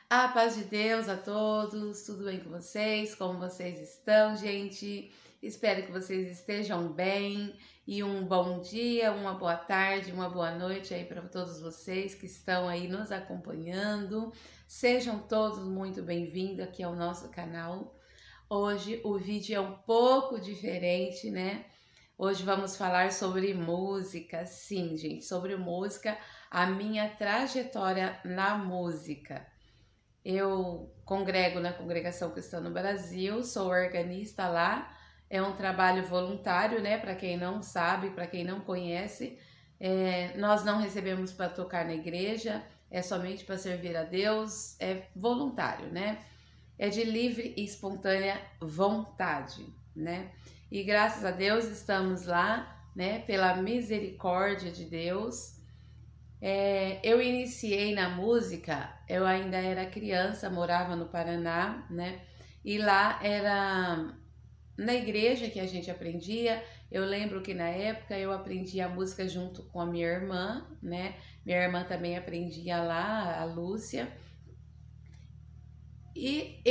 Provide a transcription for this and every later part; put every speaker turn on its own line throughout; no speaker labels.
A paz de Deus a todos, tudo bem com vocês? Como vocês estão, gente? Espero que vocês estejam bem e um bom dia, uma boa tarde, uma boa noite aí para todos vocês que estão aí nos acompanhando. Sejam todos muito bem-vindos aqui ao nosso canal. Hoje o vídeo é um pouco diferente, né? Hoje vamos falar sobre música, sim, gente, sobre música, a minha trajetória na música. Eu congrego na Congregação Cristã no Brasil, sou organista lá, é um trabalho voluntário, né? Para quem não sabe, para quem não conhece, nós não recebemos para tocar na igreja, é somente para servir a Deus, é voluntário, né? É de livre e espontânea vontade, né? E graças a Deus estamos lá, né? Pela misericórdia de Deus. Eu iniciei na música, eu ainda era criança, morava no Paraná, né? E lá era na igreja que a gente aprendia. Eu lembro que na época eu aprendia a música junto com a minha irmã, né? Minha irmã também aprendia lá, a Lúcia. E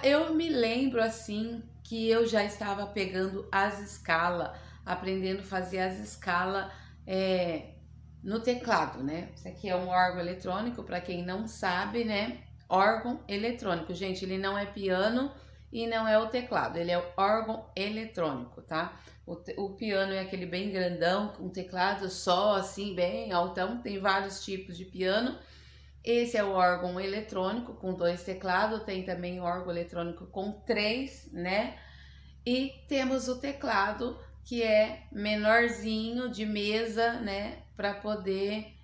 eu me lembro assim que eu já estava pegando as escalas, aprendendo a fazer as escalas no teclado, né? Isso aqui é um órgão eletrônico, para quem não sabe, né? Órgão eletrônico, gente, ele não é piano e não é o teclado, ele é o órgão eletrônico, tá? O piano é aquele bem grandão, com teclado só, assim, bem altão, tem vários tipos de piano. Esse é o órgão eletrônico com 2 teclados, tem também o órgão eletrônico com 3, né? E temos o teclado que é menorzinho, de mesa, né? Para poder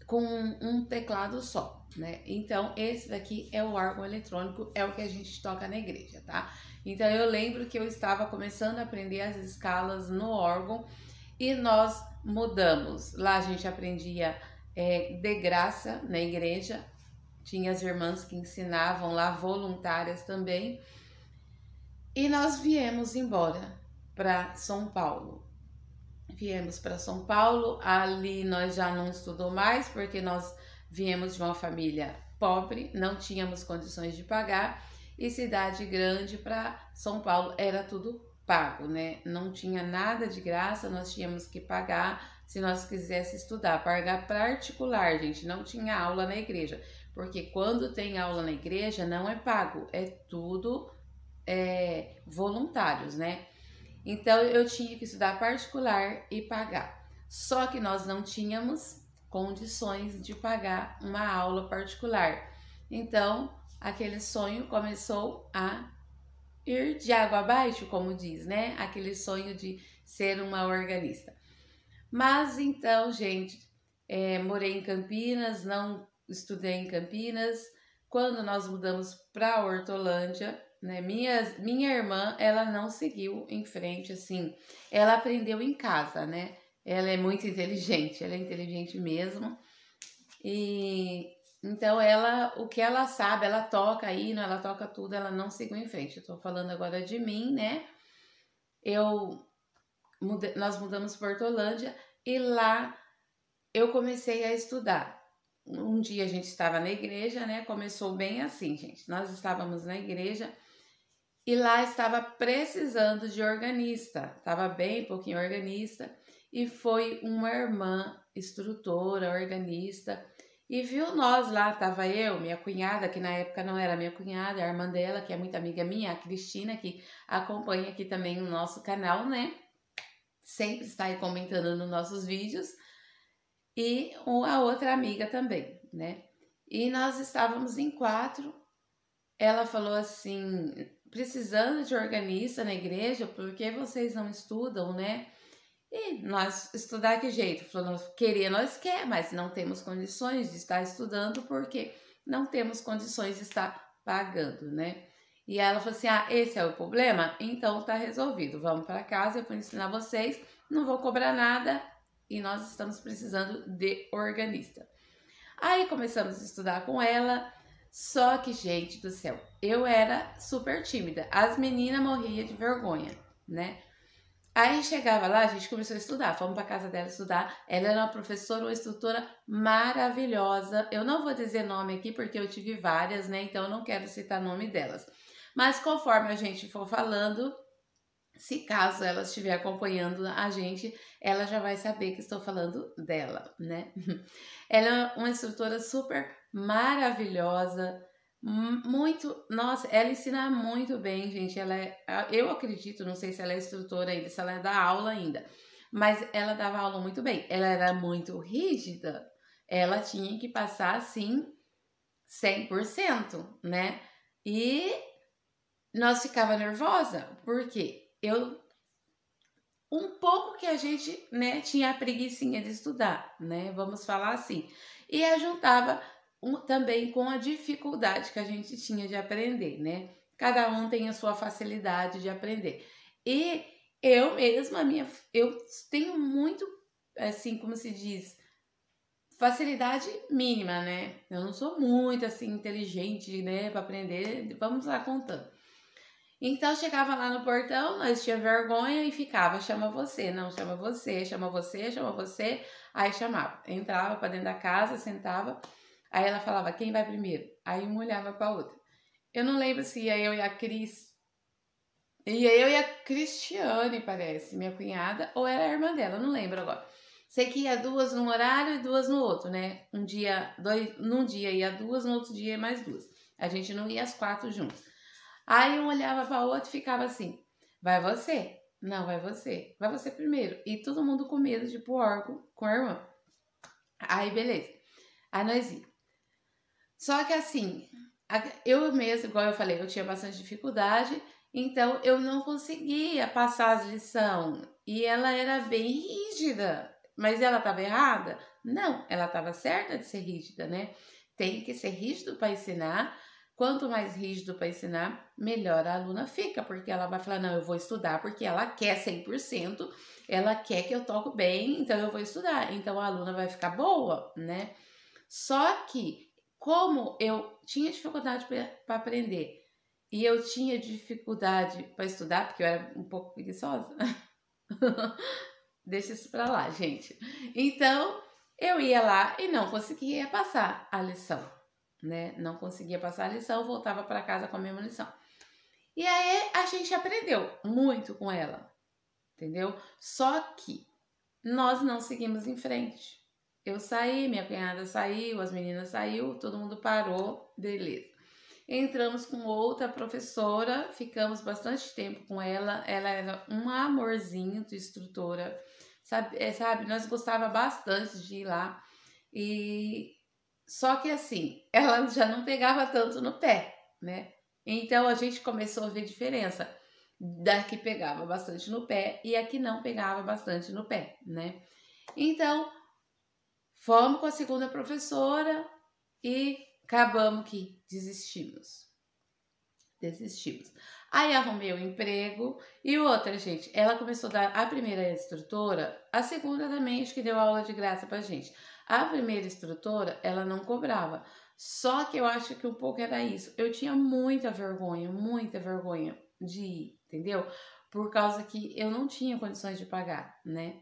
com um teclado só, né? Então, esse daqui é o órgão eletrônico, é o que a gente toca na igreja, tá? Então, eu lembro que eu estava começando a aprender as escalas no órgão e nós mudamos. Lá a gente aprendia de graça na igreja, tinha as irmãs que ensinavam lá, voluntárias também, e nós viemos embora para São Paulo. Viemos para São Paulo, ali nós já não estudou mais, porque nós viemos de uma família pobre, não tínhamos condições de pagar, e cidade grande para São Paulo era tudo pago, né? Não tinha nada de graça, nós tínhamos que pagar se nós quisesse estudar, pagar particular, gente, não tinha aula na igreja, porque quando tem aula na igreja não é pago, é tudo voluntários, né? Então eu tinha que estudar particular e pagar. Só que nós não tínhamos condições de pagar uma aula particular. Então aquele sonho começou a ir de água abaixo, como diz, né? Aquele sonho de ser uma organista. Mas então, gente, morei em Campinas, não estudei em Campinas. Quando nós mudamos para Hortolândia, né? Minha irmã, ela não seguiu em frente, assim. Ela aprendeu em casa, né? Ela é muito inteligente, ela é inteligente mesmo. E então o que ela sabe, ela toca hino, ela toca tudo, ela não seguiu em frente. Eu tô falando agora de mim, né? Nós mudamos para Hortolândia e lá eu comecei a estudar. Um dia a gente estava na igreja, né? Começou bem assim, gente. Nós estávamos na igreja e lá estava precisando de organista. Estava bem pouquinho organista. E foi uma irmã instrutora, organista, e viu nós lá, tava eu, minha cunhada, que na época não era minha cunhada, a irmã dela, que é muito amiga minha, a Cristina, que acompanha aqui também no nosso canal, né? Sempre está aí comentando nos nossos vídeos, e a outra amiga também, né? E nós estávamos em 4, ela falou assim, precisando de organista na igreja, por que vocês não estudam, né? E nós estudar que jeito? Falou, nós quer, mas não temos condições de estar estudando porque não temos condições de estar pagando, né? E ela falou assim, esse é o problema? Então tá resolvido, vamos para casa, eu vou ensinar vocês, não vou cobrar nada e nós estamos precisando de organista. Aí começamos a estudar com ela, só que, gente do céu, eu era super tímida, as meninas morriam de vergonha, né? Aí chegava lá, a gente começou a estudar, fomos para casa dela estudar. Ela era uma professora, uma instrutora maravilhosa. Eu não vou dizer nome aqui porque eu tive várias, né? Então eu não quero citar nome delas. Mas conforme a gente for falando, se caso ela estiver acompanhando a gente, ela já vai saber que estou falando dela, né? Ela é uma instrutora super maravilhosa, muito, nossa, ela ensina muito bem, gente. Ela é, eu acredito, não sei se ela é instrutora ainda, se ela dá aula ainda, mas ela dava aula muito bem. Ela era muito rígida, ela tinha que passar assim 100%, né? E nós ficava nervosa, porque eu um pouco que a gente, né, tinha a preguicinha de estudar, né? Vamos falar assim. E eu juntava também com a dificuldade que a gente tinha de aprender, né? Cada um tem a sua facilidade de aprender. E eu mesma, eu tenho muito, assim, como se diz, facilidade mínima, né? Eu não sou muito, assim, inteligente, né, para aprender. Vamos lá contando. Então chegava lá no portão, nós tinha vergonha e ficava, chama você, não, chama você, chama você, chama você. Aí chamava, entrava para dentro da casa, sentava, aí ela falava, quem vai primeiro? Aí uma olhava para outra. Eu não lembro se ia eu e a Cris, ia eu e a Cristiane, parece, minha cunhada, ou era a irmã dela, não lembro agora. Sei que ia duas num horário e duas no outro, né? Um dia, num dia ia duas, no outro dia mais duas. A gente não ia as quatro juntas. Aí um olhava para o outro e ficava assim, vai você? Não, vai você. Vai você primeiro. E todo mundo com medo de ir pro órgão com a irmã. Aí beleza. Aí nós ia. Só que assim, eu mesmo, igual eu falei, eu tinha bastante dificuldade, então eu não conseguia passar as lições. E ela era bem rígida. Mas ela estava errada? Não, ela estava certa de ser rígida, né? Tem que ser rígido para ensinar. Quanto mais rígido para ensinar, melhor a aluna fica, porque ela vai falar, não, eu vou estudar porque ela quer 100%, ela quer que eu toque bem, então eu vou estudar. Então a aluna vai ficar boa, né? Só que, como eu tinha dificuldade para aprender e eu tinha dificuldade para estudar, porque eu era um pouco preguiçosa, deixa isso para lá, gente. Então, eu ia lá e não conseguia passar a lição, né? Não conseguia passar a lição, voltava para casa com a mesma lição. E aí a gente aprendeu muito com ela, entendeu? Só que nós não seguimos em frente. Eu saí, minha cunhada saiu, as meninas saiu, todo mundo parou, beleza. Entramos com outra professora, ficamos bastante tempo com ela. Ela era um amorzinho de instrutora, sabe? Nós gostava bastante de ir lá. E só que assim, ela já não pegava tanto no pé, né? Então a gente começou a ver diferença da que pegava bastante no pé e a que não pegava bastante no pé, né? Então, fomos com a segunda professora e acabamos que desistimos. Aí arrumei o emprego e outra, gente, ela começou a dar a primeira instrutora, a segunda também acho que deu aula de graça pra gente. A primeira instrutora, ela não cobrava. Só que eu acho que um pouco era isso. Eu tinha muita vergonha de ir, entendeu? Por causa que eu não tinha condições de pagar, né?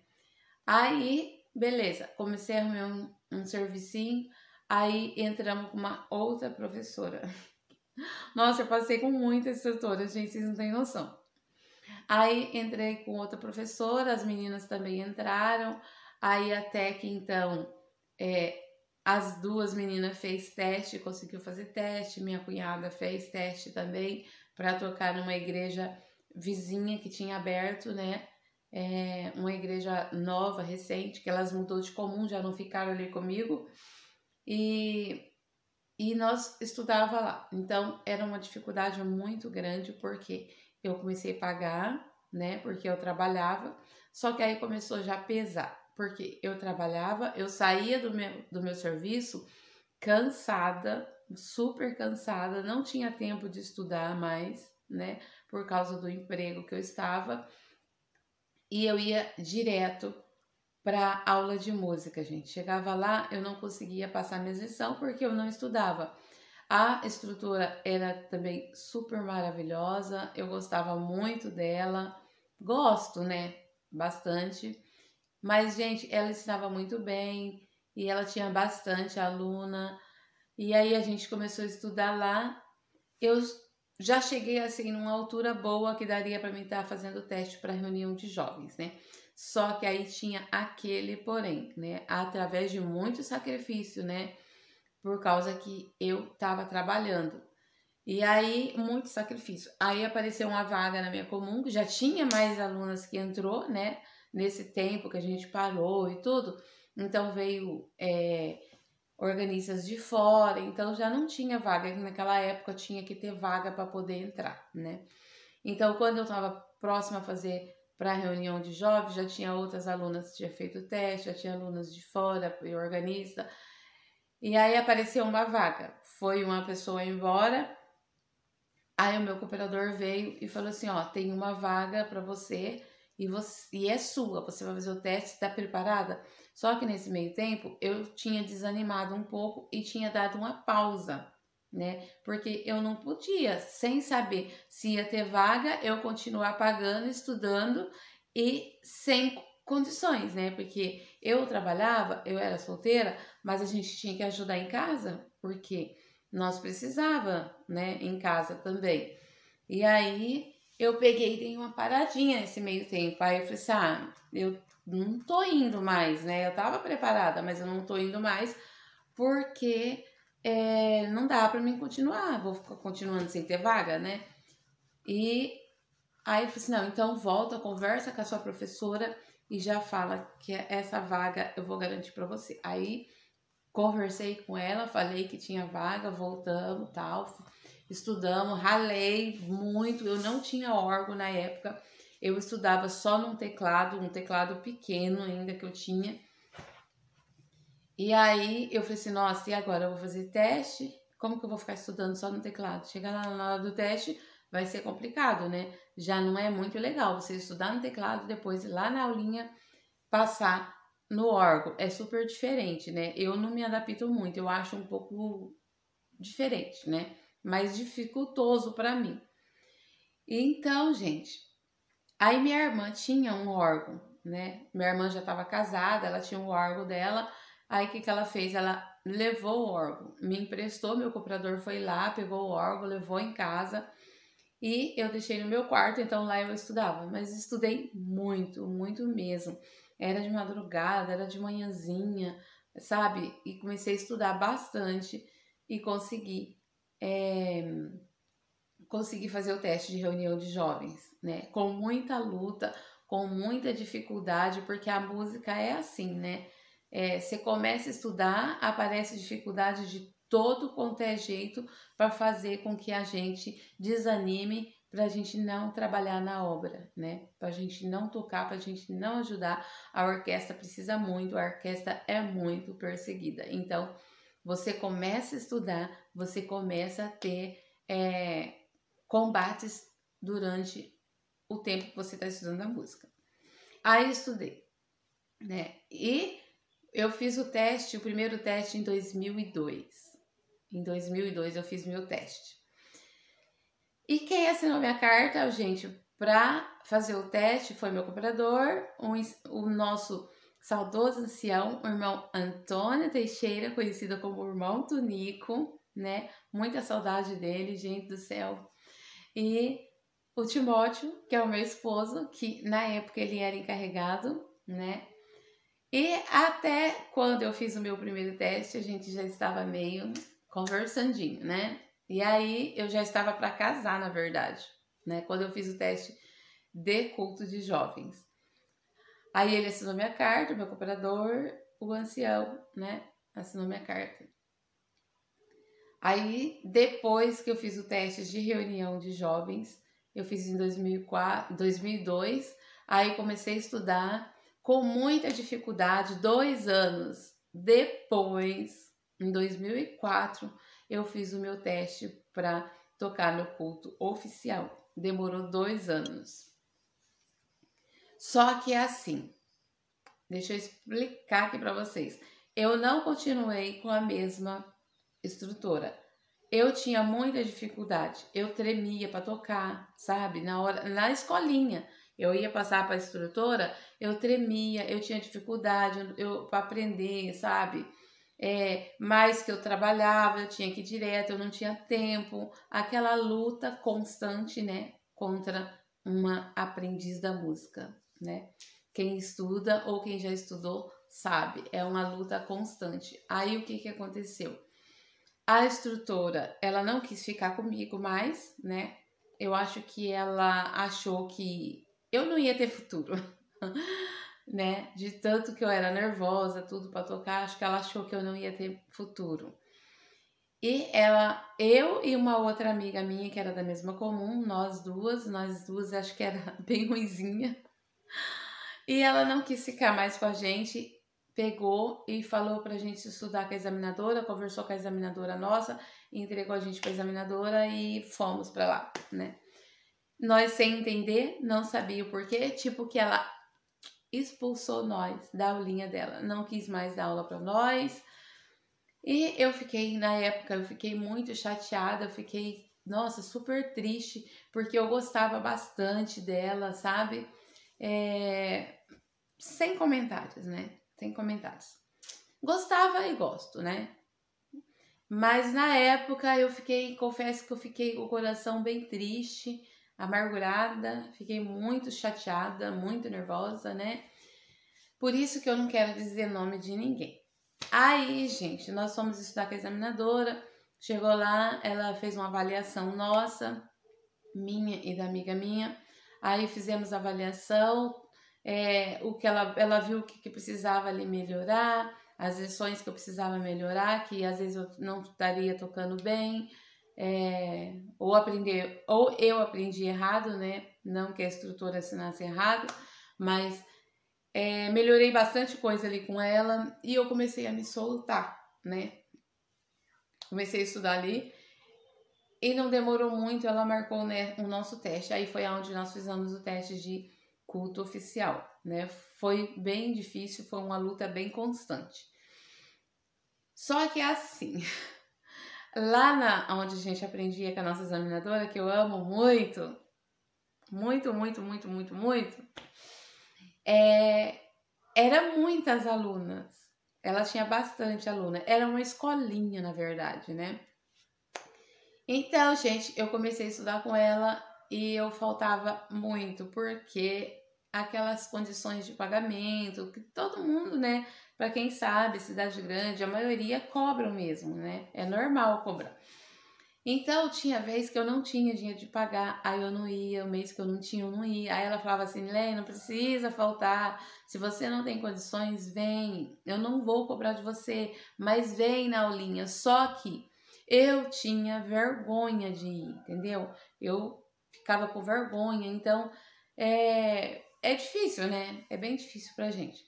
Aí, beleza, comecei a arrumar um servicinho, aí entramos com uma outra professora. Nossa, eu passei com muitas instrutoras, gente, vocês não têm noção. Aí entrei com outra professora, as meninas também entraram, aí até que então as duas meninas fez teste, conseguiu fazer teste, minha cunhada fez teste também para tocar numa igreja vizinha que tinha aberto, né? Uma igreja nova, recente, que elas mudou de comum, já não ficaram ali comigo. E nós estudava lá. Então, era uma dificuldade muito grande, porque eu comecei a pagar, né? Porque eu trabalhava. Só que aí começou já a pesar. Porque eu trabalhava, eu saía do meu serviço cansada, super cansada. Não tinha tempo de estudar mais, né? Por causa do emprego que eu estava. E eu ia direto para aula de música, gente. Chegava lá, eu não conseguia passar minha lição porque eu não estudava. A estrutura era também super maravilhosa, eu gostava muito dela, Gosto, né? Bastante. Mas, gente, ela ensinava muito bem e ela tinha bastante aluna. E aí a gente começou a estudar lá. Eu já cheguei assim numa altura boa que daria para mim estar fazendo teste para reunião de jovens, né? Só que aí tinha aquele porém, né? Através de muito sacrifício, né? Por causa que eu estava trabalhando. E aí, muito sacrifício. Aí apareceu uma vaga na minha comum, que já tinha mais alunas que entrou, né? Nesse tempo que a gente parou e tudo. Então veio organistas de fora, então já não tinha vaga. Naquela época tinha que ter vaga para poder entrar, né? Então, quando eu estava próxima a fazer para a reunião de jovens, já tinha outras alunas que tinham feito o teste, já tinha alunas de fora, e organista. E aí apareceu uma vaga. Foi uma pessoa embora. Aí o meu cooperador veio e falou assim, ó, tem uma vaga para você e é sua, você vai fazer o teste, está preparada? Só que nesse meio tempo eu tinha desanimado um pouco e tinha dado uma pausa, né? Porque eu não podia, sem saber se ia ter vaga, eu continuar pagando, estudando e sem condições, né? Porque eu trabalhava, eu era solteira, mas a gente tinha que ajudar em casa, porque nós precisava, né, em casa também. E aí eu peguei e dei uma paradinha nesse meio tempo. Aí eu falei assim, eu não tô indo mais, né? Eu tava preparada, mas eu não tô indo mais porque não dá pra mim continuar. Vou ficar continuando sem ter vaga, né? E aí eu falei assim, não, então volta, conversa com a sua professora e já fala que essa vaga eu vou garantir pra você. Aí conversei com ela, falei que tinha vaga, voltamos, tal, estudamos, ralei muito. Eu não tinha órgão na época, eu estudava só num teclado, um teclado pequeno ainda que eu tinha. E aí eu falei assim, nossa, e agora eu vou fazer teste? Como que eu vou ficar estudando só no teclado? Chegar lá na hora do teste vai ser complicado, né? Já não é muito legal você estudar no teclado, depois ir lá na aulinha passar no órgão. É super diferente, né? Eu não me adapto muito, eu acho um pouco diferente, né? Mais dificultoso para mim. Então, gente, aí minha irmã tinha um órgão, né? Minha irmã já estava casada, ela tinha um órgão dela. Aí o que ela fez? Ela levou o órgão, me emprestou, meu comprador foi lá, pegou o órgão, levou em casa e eu deixei no meu quarto, então lá eu estudava. Mas estudei muito, muito mesmo. Era de madrugada, era de manhãzinha, sabe? E comecei a estudar bastante e consegui fazer o teste de reunião de jovens, né? Com muita luta, com muita dificuldade, porque a música é assim, né? Você começa a estudar, aparece dificuldade de todo quanto é jeito para fazer com que a gente desanime, para a gente não trabalhar na obra, né? Para a gente não tocar, para a gente não ajudar. A orquestra precisa muito, a orquestra é muito perseguida. Então, você começa a estudar, você começa a ter combates durante o tempo que você está estudando a música. Aí estudei, né? E eu fiz o primeiro teste em 2002. Em 2002 eu fiz meu teste. E quem assinou minha carta, gente, para fazer o teste foi meu cooperador, o nosso saudoso ancião, o irmão Antônio Teixeira, conhecido como irmão Tunico, né? Muita saudade dele, gente do céu. E o Timóteo, que é o meu esposo, que na época ele era encarregado, né? E até quando eu fiz o meu primeiro teste, a gente já estava meio conversandinho, né? E aí eu já estava para casar, na verdade, né? Quando eu fiz o teste de culto de jovens. Aí ele assinou minha carta, meu cooperador, o ancião, né? Assinou minha carta. Aí, depois que eu fiz o teste de reunião de jovens, eu fiz em 2002, aí comecei a estudar com muita dificuldade, 2 anos depois, em 2004, eu fiz o meu teste para tocar no culto oficial. Demorou 2 anos. Só que é assim, deixa eu explicar aqui para vocês. Eu não continuei com a mesma instrutora. Eu tinha muita dificuldade, eu tremia para tocar, sabe? Na escolinha. Eu ia passar para a instrutora, eu tremia, eu tinha dificuldade para aprender, sabe? Mais que eu trabalhava, eu tinha que ir direto, eu não tinha tempo. Aquela luta constante, né? Contra uma aprendiz da música, né? Quem estuda ou quem já estudou sabe, é uma luta constante. Aí o que aconteceu? A instrutora, ela não quis ficar comigo mais, né? Eu acho que ela achou que eu não ia ter futuro, né? De tanto que eu era nervosa, tudo para tocar, acho que ela achou que eu não ia ter futuro. E eu e uma outra amiga minha que era da mesma comum, nós duas acho que era bem ruinzinha. E ela não quis ficar mais com a gente, pegou e falou pra gente estudar com a examinadora, conversou com a examinadora nossa, entregou a gente pra examinadora e fomos pra lá, né? Nós sem entender, não sabia o porquê, tipo que ela expulsou nós da aulinha dela, não quis mais dar aula pra nós. E eu fiquei, na época, eu fiquei muito chateada, eu fiquei, nossa, super triste, porque eu gostava bastante dela, sabe? Sem comentários, né? Sem comentários. Gostava e gosto, né? Mas na época confesso que eu fiquei com o coração bem triste, amargurada, fiquei muito chateada, muito nervosa, né? Por isso que eu não quero dizer nome de ninguém. Aí, gente, nós fomos estudar com a examinadora, chegou lá, ela fez uma avaliação nossa, minha e da amiga minha, aí fizemos a avaliação, o que ela viu que precisava ali melhorar, as lições que eu precisava melhorar, que às vezes eu não estaria tocando bem, ou eu aprendi errado, né? Não que a instrutora ensinasse errado, mas melhorei bastante coisa ali com ela e eu comecei a me soltar, né? Comecei a estudar ali e não demorou muito, ela marcou, né, o nosso teste. Aí foi onde nós fizemos o teste de culto oficial, né? Foi bem difícil, foi uma luta bem constante. Só que assim, lá onde a gente aprendia com a nossa examinadora, que eu amo muito, muito, muito, muito, muito, muito, eram muitas alunas. Ela tinha bastante aluna. Era uma escolinha, na verdade, né? Então, gente, eu comecei a estudar com ela e eu faltava muito, porque aquelas condições de pagamento, que todo mundo, né? Para quem sabe, cidade grande, a maioria cobram mesmo, né? É normal cobrar. Então, tinha vez que eu não tinha dinheiro de pagar, aí eu não ia, o mês que eu não tinha, eu não ia. Aí ela falava assim, Milene, não precisa faltar, se você não tem condições, vem, eu não vou cobrar de você, mas vem na aulinha. Só que eu tinha vergonha de ir, entendeu? Eu ficava com vergonha, então é difícil, né? É bem difícil pra gente.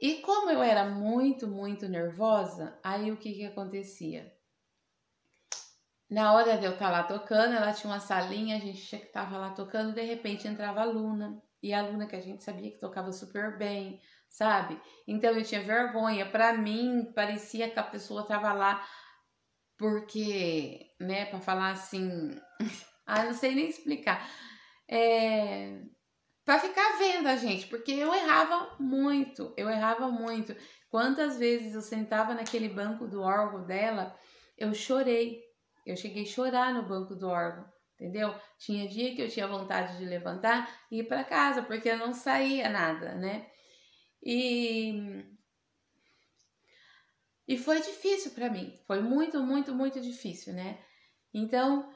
E como eu era muito, muito nervosa, aí o que acontecia? Na hora de eu estar lá tocando, ela tinha uma salinha, a gente estava lá tocando, de repente entrava aluna, e a aluna que a gente sabia que tocava super bem, sabe? Então eu tinha vergonha, pra mim parecia que a pessoa tava lá porque, né, pra falar assim, não sei nem explicar, pra ficar vendo a gente, porque eu errava muito. Quantas vezes eu sentava naquele banco do órgão dela, eu chorei. Eu cheguei a chorar no banco do órgão, entendeu? Tinha dia que eu tinha vontade de levantar e ir para casa, porque não saía nada, né? E foi difícil para mim. Foi muito, muito, muito difícil, né? Então,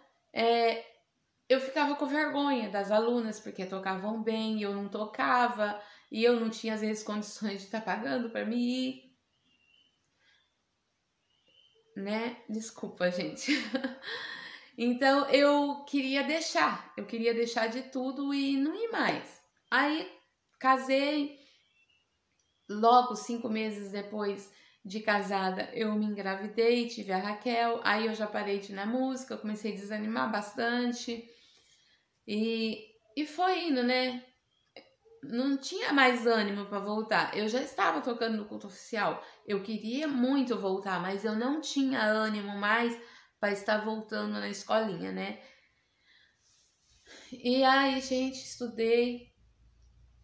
eu ficava com vergonha das alunas, porque tocavam bem e eu não tocava, e eu não tinha, às vezes, condições de estar pagando para mim ir. Né? Desculpa, gente. Então eu queria deixar de tudo e não ir mais. Aí casei, logo 5 meses depois de casada eu me engravidei, tive a Raquel, aí eu já parei de ir na música, eu comecei a desanimar bastante e foi indo, né? Não tinha mais ânimo para voltar. Eu já estava tocando no culto oficial. Eu queria muito voltar, mas eu não tinha ânimo mais para estar voltando na escolinha, né? E aí, gente,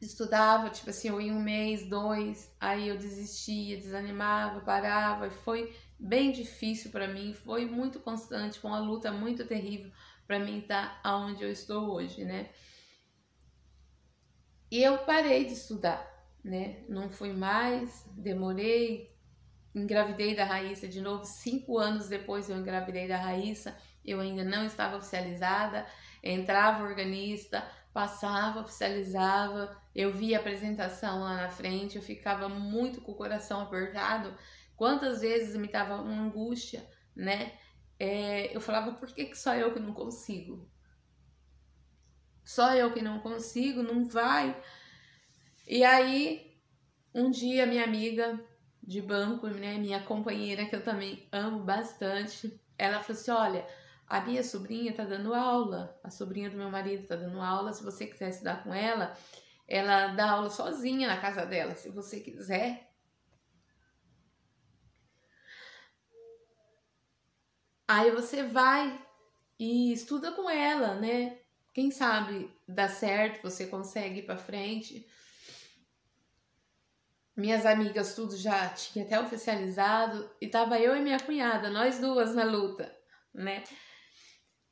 estudava, tipo assim, eu ia um mês, dois, aí eu desistia, desanimava, parava, e foi bem difícil para mim, foi muito constante, foi uma luta muito terrível para mim estar aonde eu estou hoje, né? E eu parei de estudar, né? Não fui mais, demorei, engravidei da Raíssa de novo, 5 anos depois eu engravidei da Raíssa, eu ainda não estava oficializada, entrava organista, passava, oficializava, eu via a apresentação lá na frente, eu ficava muito com o coração apertado, quantas vezes me dava uma angústia, né? Eu falava, por que só eu que não consigo? Só eu que não consigo, não vai. E aí, um dia, minha amiga de banco, né, minha companheira, que eu também amo bastante, ela falou assim: olha, a minha sobrinha tá dando aula, a sobrinha do meu marido tá dando aula, se você quiser estudar com ela dá aula sozinha na casa dela, se você quiser. Aí você vai e estuda com ela, né? Quem sabe dá certo, você consegue ir pra frente. Minhas amigas tudo já tinha até oficializado e tava eu e minha cunhada, nós duas na luta, né?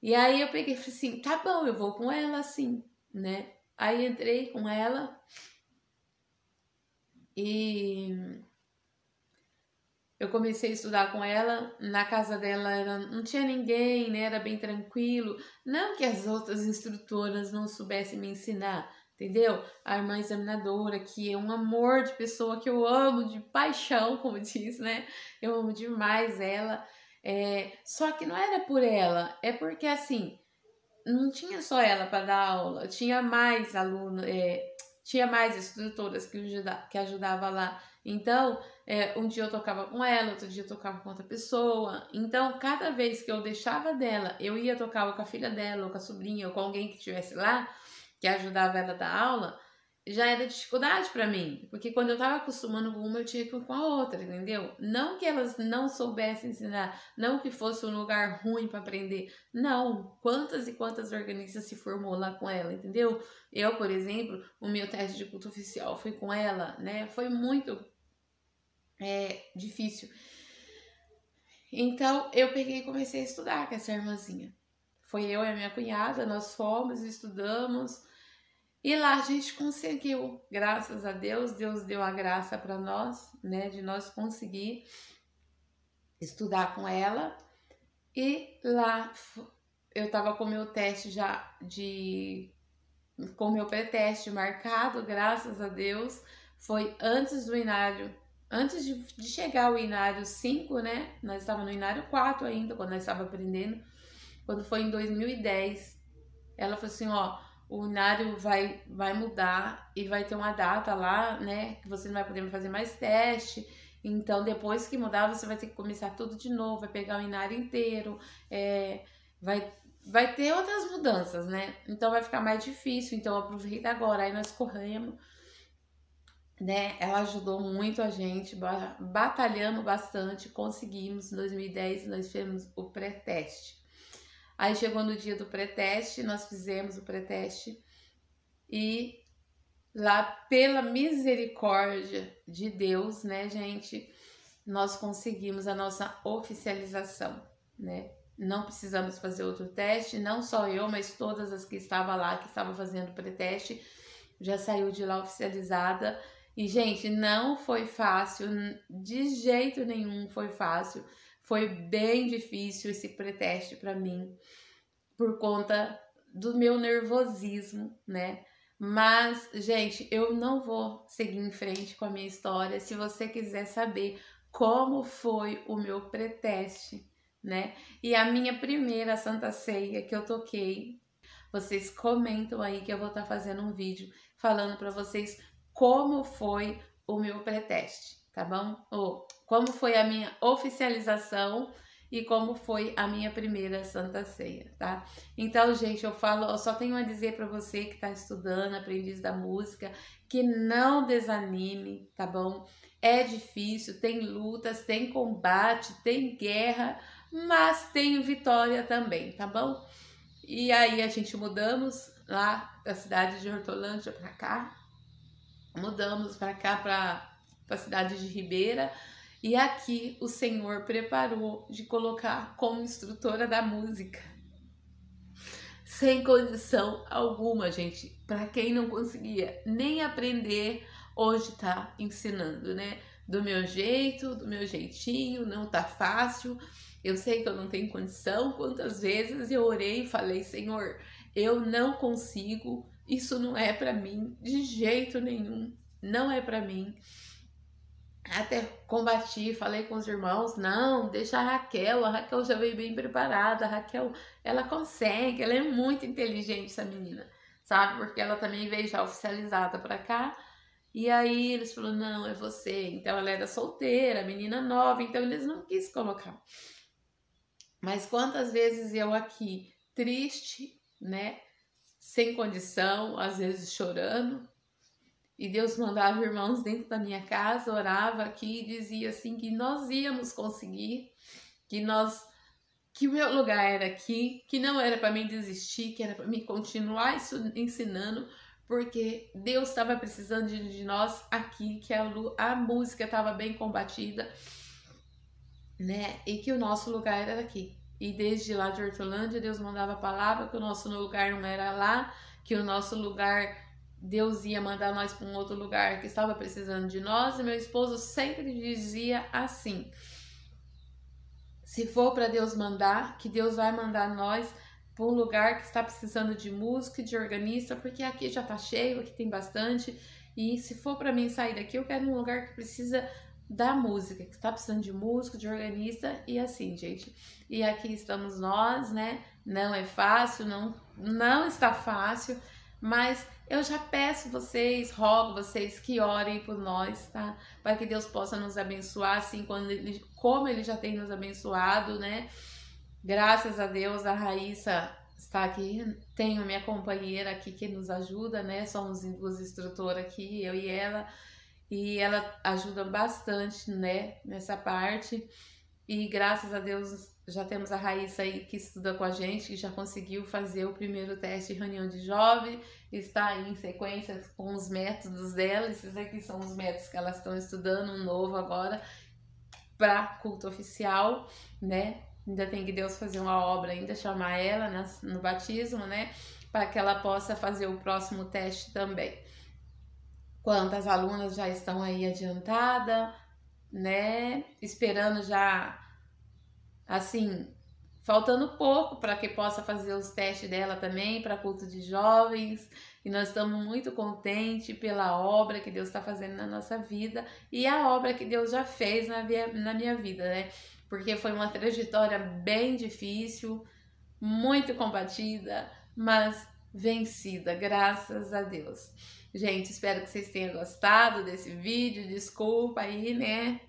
E aí eu peguei e falei assim, tá bom, eu vou com ela assim, né? Aí entrei com ela e eu comecei a estudar com ela. Na casa dela não tinha ninguém, né? Era bem tranquilo. Não que as outras instrutoras não soubessem me ensinar, entendeu? A irmã examinadora, que é um amor de pessoa, que eu amo de paixão, como diz, né? Eu amo demais ela. Só que não era por ela, é porque assim, não tinha só ela para dar aula, tinha mais alunos, tinha mais instrutoras que ajudavam lá. Então, um dia eu tocava com ela, outro dia eu tocava com outra pessoa. Então, cada vez que eu deixava dela, eu ia tocar ou com a filha dela, ou com a sobrinha, ou com alguém que estivesse lá, que ajudava ela a dar aula, já era dificuldade para mim. Porque quando eu tava acostumando com uma, eu tinha que ir com a outra, entendeu? Não que elas não soubessem ensinar, não que fosse um lugar ruim para aprender. Não, quantas e quantas organistas se formou lá com ela, entendeu? Eu, por exemplo, o meu teste de culto oficial foi com ela, né? Foi muito difícil. Então, eu peguei e comecei a estudar com essa irmãzinha. Foi eu e a minha cunhada, nós fomos, estudamos. E lá a gente conseguiu, graças a Deus, Deus deu a graça para nós, né? De nós conseguir estudar com ela. E lá eu tava com o meu teste já com o meu pré-teste marcado, graças a Deus. Foi antes do inário, antes de chegar o inário 5, né? Nós estávamos no inário 4 ainda, quando nós estávamos aprendendo. Quando foi em 2010, ela falou assim, ó, o inário vai mudar e vai ter uma data lá, né? Que você não vai poder fazer mais teste. Então, depois que mudar, você vai ter que começar tudo de novo, vai pegar o inário inteiro, vai ter outras mudanças, né? Então, vai ficar mais difícil. Então, aproveita agora. Aí nós corremos, né? Ela ajudou muito a gente, batalhamos bastante, conseguimos. Em 2010, nós fizemos o pré-teste. Aí chegou no dia do pré-teste, nós fizemos o pré-teste e lá, pela misericórdia de Deus, né, gente, nós conseguimos a nossa oficialização, né? Não precisamos fazer outro teste, não só eu, mas todas as que estavam lá, que estavam fazendo pré-teste, já saiu de lá oficializada. E, gente, não foi fácil, de jeito nenhum foi fácil. Foi bem difícil esse pré-teste para mim, por conta do meu nervosismo, né? Mas, gente, eu não vou seguir em frente com a minha história. Se você quiser saber como foi o meu pré-teste, né? E a minha primeira Santa Ceia que eu toquei, vocês comentam aí que eu vou estar fazendo um vídeo falando para vocês como foi o meu pré-teste, tá bom? Ou como foi a minha oficialização e como foi a minha primeira Santa Ceia, tá? Então, gente, eu só tenho a dizer para você que tá estudando, aprendiz da música, que não desanime, tá bom? É difícil, tem lutas, tem combate, tem guerra, mas tem vitória também, tá bom? E aí a gente mudamos lá da cidade de Hortolândia para cá, mudamos para cá, para a cidade de Ribeira, e aqui o Senhor preparou de colocar como instrutora da música. Sem condição alguma, gente. Para quem não conseguia nem aprender, hoje tá ensinando, né? Do meu jeito, do meu jeitinho, não tá fácil. Eu sei que eu não tenho condição. Quantas vezes eu orei e falei, Senhor, eu não consigo, isso não é para mim, de jeito nenhum, não é para mim. Até combati, falei com os irmãos, não, deixa a Raquel já veio bem preparada, a Raquel, ela consegue, ela é muito inteligente, essa menina, sabe? Porque ela também veio já oficializada pra cá, e aí eles falaram, não, é você. Então ela era solteira, menina nova, então eles não quis colocar. Mas quantas vezes eu aqui, triste, né, sem condição, às vezes chorando, e Deus mandava irmãos dentro da minha casa, orava aqui e dizia assim que nós íamos conseguir, que o meu lugar era aqui, que não era para mim desistir, que era para mim continuar ensinando, porque Deus estava precisando de nós aqui, que a música estava bem combatida, né? E que o nosso lugar era aqui. E desde lá de Hortolândia, Deus mandava a palavra que o nosso lugar não era lá, que o nosso lugar, Deus ia mandar nós para um outro lugar que estava precisando de nós, e meu esposo sempre dizia assim, se for para Deus mandar, que Deus vai mandar nós para um lugar que está precisando de música e de organista, porque aqui já está cheio, aqui tem bastante, e se for para mim sair daqui, eu quero um lugar que precisa da música, que está precisando de músico, de organista, e assim, gente. E aqui estamos nós, né? Não é fácil, não está fácil, mas eu já peço vocês, rogo vocês que orem por nós, tá? Para que Deus possa nos abençoar, assim, como Ele já tem nos abençoado, né? Graças a Deus, a Raíssa está aqui, tenho minha companheira aqui que nos ajuda, né? Somos duas instrutoras aqui, eu e ela ajuda bastante, né? Nessa parte. E graças a Deus já temos a Raíssa aí que estuda com a gente, que já conseguiu fazer o primeiro teste de reunião de jovem, está aí em sequência com os métodos dela. Esses aqui são os métodos que elas estão estudando, um novo agora, para culto oficial, né? Ainda tem que Deus fazer uma obra, ainda chamar ela no batismo, né? Para que ela possa fazer o próximo teste também. Quantas alunas já estão aí adiantada, né? Esperando já, assim, faltando pouco para que possa fazer os testes dela também para culto de jovens. E nós estamos muito contentes pela obra que Deus está fazendo na nossa vida e a obra que Deus já fez na minha vida, né? Porque foi uma trajetória bem difícil, muito combatida, mas vencida, graças a Deus. Gente, espero que vocês tenham gostado desse vídeo, desculpa aí, né?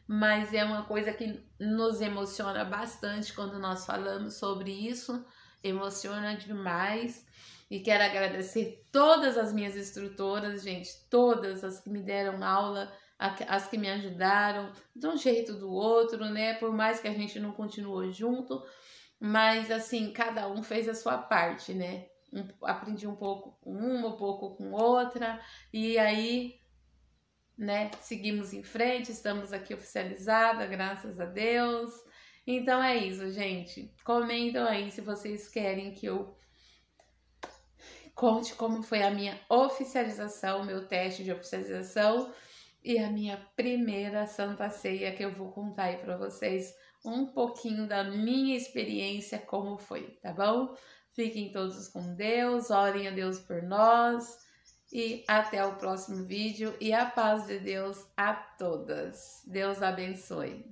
Mas é uma coisa que nos emociona bastante quando nós falamos sobre isso, emociona demais. E quero agradecer todas as minhas instrutoras, gente, todas as que me deram aula, as que me ajudaram, de um jeito ou do outro, né? Por mais que a gente não continuou junto, mas assim, cada um fez a sua parte, né? Aprendi um pouco com uma, um pouco com outra, e aí, né, seguimos em frente, estamos aqui oficializada, graças a Deus. Então é isso, gente. Comentam aí se vocês querem que eu conte como foi a minha oficialização, meu teste de oficialização e a minha primeira Santa Ceia, que eu vou contar aí para vocês um pouquinho da minha experiência, como foi, tá bom? Fiquem todos com Deus, orem a Deus por nós e até o próximo vídeo e a paz de Deus a todas. Deus abençoe.